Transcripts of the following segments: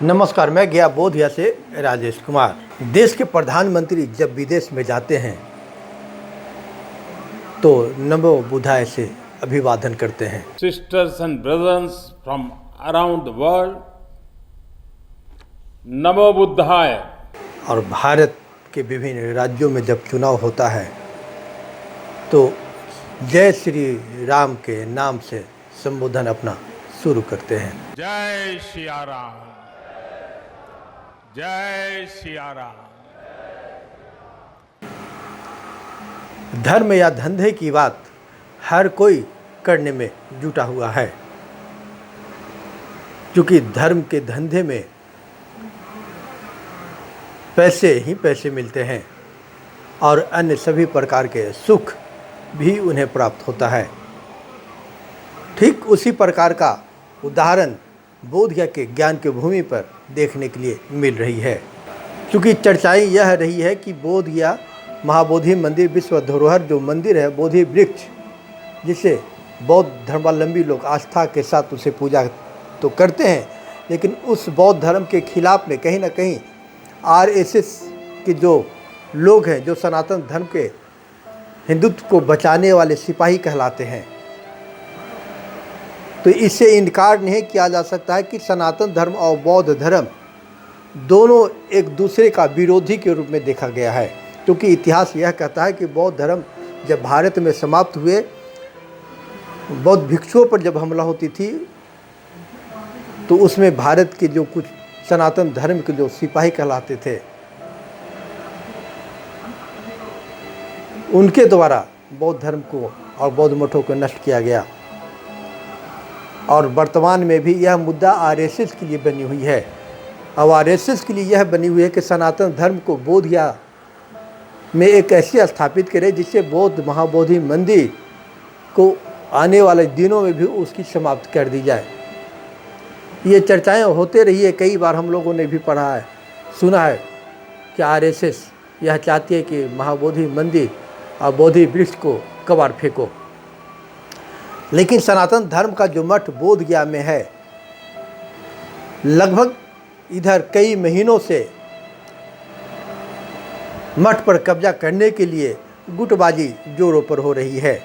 नमस्कार, मैं गया बोधगया से राजेश कुमार। देश के प्रधानमंत्री जब विदेश में जाते हैं तो नमो बुद्धाय से अभिवादन करते हैं। Sisters and brothers from around the world, नमो बुद्धाय। और भारत के विभिन्न राज्यों में जब चुनाव होता है तो जय श्री राम के नाम से संबोधन अपना शुरू करते हैं। जय सिया राम, जय सिया राम। धर्म या धंधे की बात हर कोई करने में जुटा हुआ है, क्योंकि धर्म के धंधे में पैसे ही पैसे मिलते हैं और अन्य सभी प्रकार के सुख भी उन्हें प्राप्त होता है। ठीक उसी प्रकार का उदाहरण बोधगया के ज्ञान की भूमि पर देखने के लिए मिल रही है, क्योंकि चर्चाएं यह रही है कि बोधगया महाबोधि मंदिर विश्व धरोहर जो मंदिर है, बोधि वृक्ष, जिसे बौद्ध धर्मावलंबी लोग आस्था के साथ उसे पूजा तो करते हैं, लेकिन उस बौद्ध धर्म के खिलाफ में कहीं ना कहीं आरएसएस के जो लोग हैं, जो सनातन धर्म के हिंदुत्व को बचाने वाले सिपाही कहलाते हैं, तो इससे इनकार नहीं किया जा सकता है कि सनातन धर्म और बौद्ध धर्म दोनों एक दूसरे का विरोधी के रूप में देखा गया है। क्योंकि इतिहास यह कहता है कि बौद्ध धर्म जब भारत में समाप्त हुए, बौद्ध भिक्षुओं पर जब हमला होती थी तो उसमें भारत के जो कुछ सनातन धर्म के जो सिपाही कहलाते थे उनके द्वारा बौद्ध धर्म को और बौद्ध मठों को नष्ट किया गया। और वर्तमान में भी यह मुद्दा आरएसएस के लिए बनी हुई है। अब आरएसएस के लिए यह बनी हुई है कि सनातन धर्म को बोधगया में एक ऐसे स्थापित करे जिससे बौद्ध महाबोधि मंदिर को आने वाले दिनों में भी उसकी समाप्त कर दी जाए। ये चर्चाएं होते रही है, कई बार हम लोगों ने भी पढ़ा है, सुना है कि आरएसएस यह चाहती है कि महाबोधि मंदिर और बोधि वृक्ष को कबाड़ फेंको। लेकिन सनातन धर्म का जो मठ बोधगया में है, लगभग इधर कई महीनों से मठ पर कब्जा करने के लिए गुटबाजी जोरों पर हो रही है।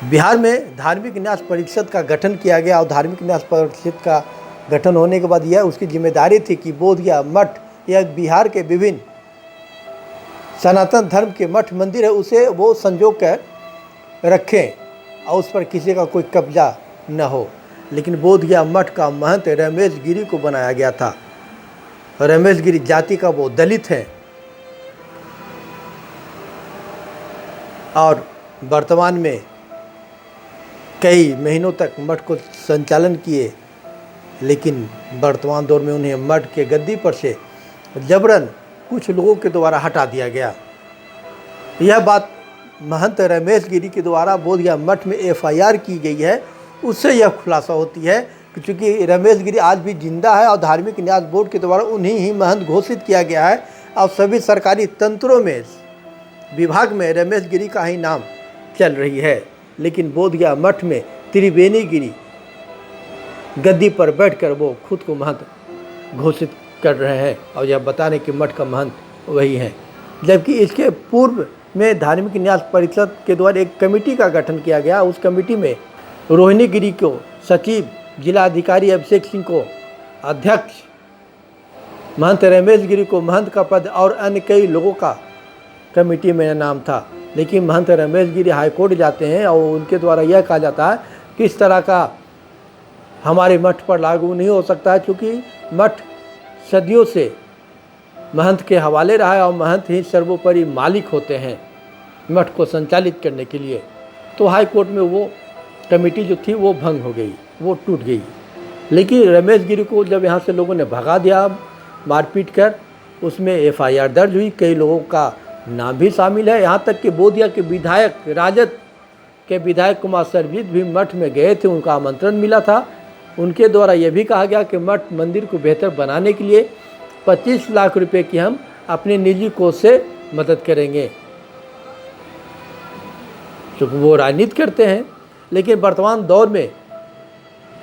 बिहार में धार्मिक न्यास परिषद का गठन किया गया और धार्मिक न्यास परिषद का गठन होने के बाद यह उसकी जिम्मेदारी थी कि बोधगया मठ या बिहार के विभिन्न सनातन धर्म के मठ मंदिर है उसे वो संजो कर रखें और उस पर किसी का कोई कब्जा न हो। लेकिन बोधगया मठ का महंत रमेश गिरी को बनाया गया था। रमेश गिरी जाति का वो दलित है और वर्तमान में कई महीनों तक मठ को संचालन किए, लेकिन वर्तमान दौर में उन्हें मठ के गद्दी पर से जबरन कुछ लोगों के द्वारा हटा दिया गया। यह बात महंत रमेश गिरी के द्वारा बोधगया मठ में एफआईआर की गई है, उससे यह खुलासा होती है कि चूँकि रमेश गिरी आज भी जिंदा है और धार्मिक न्यास बोर्ड के द्वारा उन्हीं ही महंत घोषित किया गया है और सभी सरकारी तंत्रों में विभाग में रमेश गिरी का ही नाम चल रही है। लेकिन बोधगया मठ में त्रिवेणी गिरी गद्दी पर बैठकर वो खुद को महंत घोषित कर रहे हैं और यह बताने कि मठ का महंत वही है। जबकि इसके पूर्व में धार्मिक न्यास परिषद के द्वारा एक कमेटी का गठन किया गया। उस कमेटी में रोहिणी गिरी को सचिव, जिलाधिकारी अभिषेक सिंह को अध्यक्ष, महंत रमेश गिरी को महंत का पद और अन्य कई लोगों का कमेटी में नाम था। लेकिन महंत रमेश गिरी हाईकोर्ट जाते हैं और उनके द्वारा यह कहा जाता है कि इस तरह का हमारे मठ पर लागू नहीं हो सकता है, क्योंकि मठ सदियों से महंत के हवाले रहा है और महंत ही सर्वोपरि मालिक होते हैं मठ को संचालित करने के लिए। तो हाई कोर्ट में वो कमेटी जो थी वो भंग हो गई, वो टूट गई। लेकिन रमेश गिरी को जब यहाँ से लोगों ने भगा दिया मारपीट कर, उसमें एफआईआर दर्ज हुई, कई लोगों का नाम भी शामिल है। यहाँ तक कि बोधगया के विधायक, राजद के विधायक कुमार सरजीत भी मठ में गए थे, उनका आमंत्रण मिला था। उनके द्वारा यह भी कहा गया कि मठ मंदिर को बेहतर बनाने के लिए 25 लाख रुपए की हम अपने निजी कोष से मदद करेंगे, क्योंकि वो राजनीति करते हैं। लेकिन वर्तमान दौर में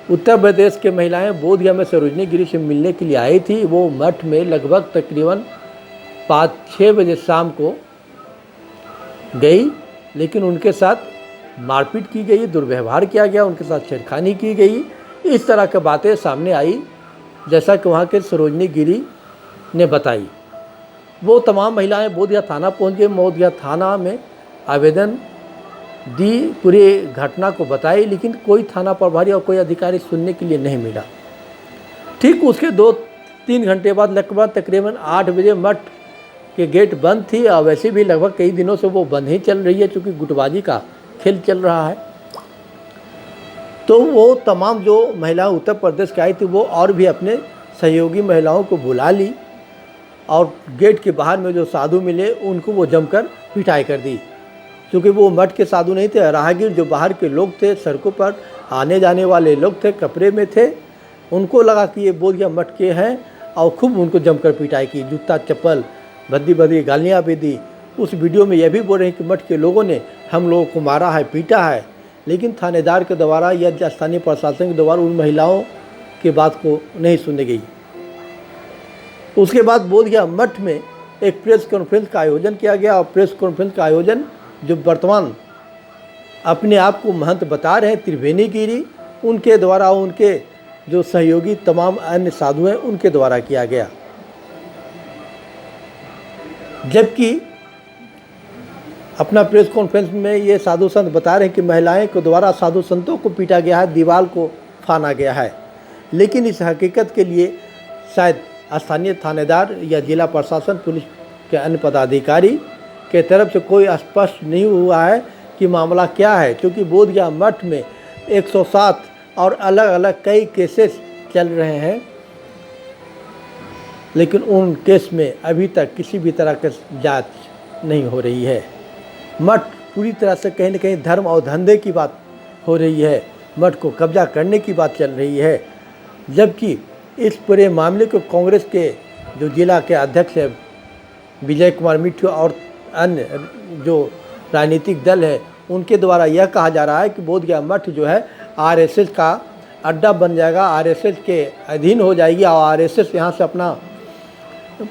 उत्तर प्रदेश के महिलाएं बोधगया में सरोजनी गिरी से मिलने के लिए आई थी। वो मठ में लगभग तकरीबन 5-6 बजे शाम को गई, लेकिन उनके साथ मारपीट की गई, दुर्व्यवहार किया गया, उनके साथ छेड़खानी की गई। इस तरह की बातें सामने आई, जैसा कि वहाँ के सरोजनी गिरी ने बताई। वो तमाम महिलाएं बोधगया थाना पहुँच गई। बोधगया थाना में आवेदन दी, पूरी घटना को बताई, लेकिन कोई थाना प्रभारी और कोई अधिकारी सुनने के लिए नहीं मिला। ठीक उसके 2-3 घंटे बाद लगभग तकरीबन 8 बजे मठ के गेट बंद थी, और वैसे भी लगभग कई दिनों से वो बंद ही चल रही है, क्योंकि गुटबाजी का खेल चल रहा है। तो वो तमाम जो महिलाएं उत्तर प्रदेश की आई थी, वो और भी अपने सहयोगी महिलाओं को बुला ली, और गेट के बाहर में जो साधु मिले उनको वो जमकर पिटाई कर दी। क्योंकि वो मठ के साधु नहीं थे, राहगीर जो बाहर के लोग थे, सड़कों पर आने जाने वाले लोग थे, कपड़े में थे, उनको लगा कि ये बोधगया मठ के हैं, और खूब उनको जमकर पिटाई की, जूता चप्पल भद्दी भद्दी गालियाँ भी दी। उस वीडियो में यह भी बोल रहे हैं कि मठ के लोगों ने हम लोगों को मारा है, पीटा है, लेकिन थानेदार के द्वारा या स्थानीय प्रशासन के द्वारा उन महिलाओं की बात को नहीं सुनी गई। उसके बाद बोधगया मठ में एक प्रेस कॉन्फ्रेंस का आयोजन किया गया, और प्रेस कॉन्फ्रेंस का आयोजन जो वर्तमान अपने आप को महंत बता रहे हैं त्रिवेणी गिरी, उनके द्वारा, उनके जो सहयोगी तमाम अन्य साधु हैं उनके द्वारा किया गया। जबकि अपना प्रेस कॉन्फ्रेंस में ये साधु संत बता रहे हैं कि महिलाएं के द्वारा साधु संतों को पीटा गया है, दीवार को फाना गया है, लेकिन इस हकीकत के लिए शायद स्थानीय थानेदार या जिला प्रशासन, पुलिस के अन्य पदाधिकारी के तरफ से कोई स्पष्ट नहीं हुआ है कि मामला क्या है। क्योंकि बोधगया मठ में 107 और अलग अलग कई केसेस चल रहे हैं, लेकिन उन केस में अभी तक किसी भी तरह की जांच नहीं हो रही है। मठ पूरी तरह से कहीं न कहीं धर्म और धंधे की बात हो रही है, मठ को कब्जा करने की बात चल रही है। जबकि इस पूरे मामले को कांग्रेस के जो जिला के अध्यक्ष है विजय कुमार मिट्ठू और अन्य जो राजनीतिक दल है, उनके द्वारा यह कहा जा रहा है कि बोधगया मठ जो है आरएसएस का अड्डा बन जाएगा, आरएसएस के अधीन हो जाएगी, और आरएसएस यहाँ से अपना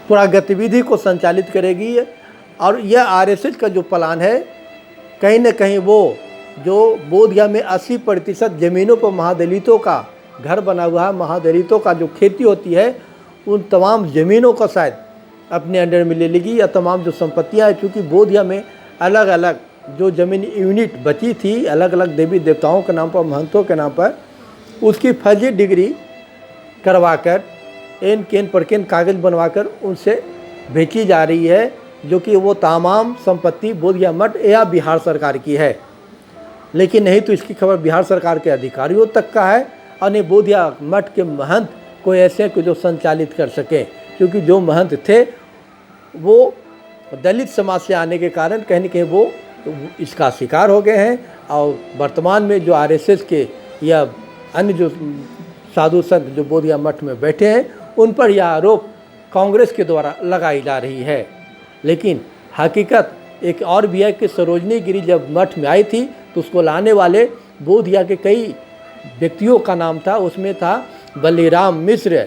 पूरा गतिविधि को संचालित करेगी। और यह आरएसएस का जो प्लान है, कहीं न कहीं वो जो बोधगया में 80% ज़मीनों पर महादलितों का घर बना हुआ है, महादलितों का जो खेती होती है, उन तमाम ज़मीनों को शायद अपने अंडर में ले लेगी, या तमाम जो संपत्तियां हैं, क्योंकि बोधगया में अलग अलग जो ज़मीन यूनिट बची थी अलग अलग देवी देवताओं के नाम पर, महंतों के नाम पर, उसकी फर्जी डिग्री करवाकर एन केन परकेन कागज़ बनवाकर उनसे बेची जा रही है, जो कि वो तमाम संपत्ति बोधगया मठ या बिहार सरकार की है। लेकिन नहीं तो इसकी खबर बिहार सरकार के अधिकारियों तक का है, और नहीं बोधगया मठ के महंत कोई ऐसे को जो संचालित कर सके, क्योंकि जो महंत थे वो दलित समाज से आने के कारण कहीं न कहीं वो इसका शिकार हो गए हैं। और वर्तमान में जो आरएसएस के या अन्य जो साधु संत जो बोधगया मठ में बैठे हैं, उन पर यह आरोप कांग्रेस के द्वारा लगाई जा रही है। लेकिन हकीकत एक और भी है कि सरोजनी गिरी जब मठ में आई थी तो उसको लाने वाले बोधगया के कई व्यक्तियों का नाम था। उसमें था बलिराम मिश्र,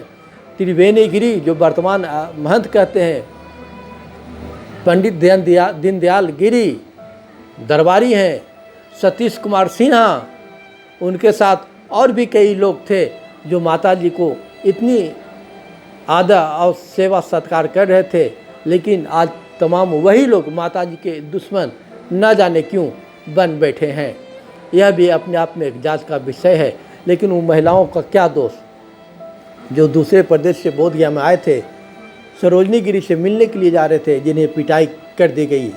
त्रिवेणी गिरी जो वर्तमान महंत कहते हैं, पंडित दीनदयाल गिरी दरबारी हैं, सतीश कुमार सिन्हा, उनके साथ और भी कई लोग थे जो माता जी को इतनी आदर और सेवा सत्कार कर रहे थे। लेकिन आज तमाम वही लोग माता जी के दुश्मन न जाने क्यों बन बैठे हैं। यह भी अपने आप में एक जांच का विषय है। लेकिन उन महिलाओं का क्या दोष जो दूसरे प्रदेश से बोधगया में आए थे, सरोजनी गिरी से मिलने के लिए जा रहे थे, जिन्हें पिटाई कर दी गई।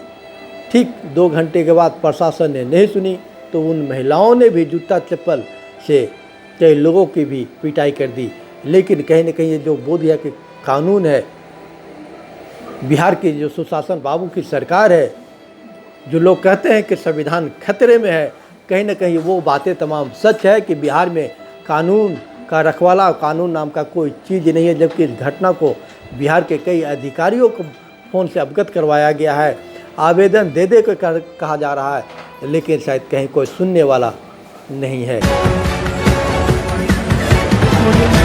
ठीक 2 घंटे के बाद प्रशासन ने नहीं सुनी तो उन महिलाओं ने भी जूता चप्पल से कई लोगों की भी पिटाई कर दी। लेकिन कहीं न कहीं ये जो बोधगया के कानून है, बिहार की जो सुशासन बाबू की सरकार है, जो लोग कहते हैं कि संविधान खतरे में है, कहीं न कहीं वो बातें तमाम सच है कि बिहार में कानून का रखवाला, कानून नाम का कोई चीज़ नहीं है। जबकि इस घटना को बिहार के कई अधिकारियों को फ़ोन से अवगत करवाया गया है, आवेदन दे दे कर कहा जा रहा है, लेकिन शायद कहीं कोई सुनने वाला नहीं है। Audio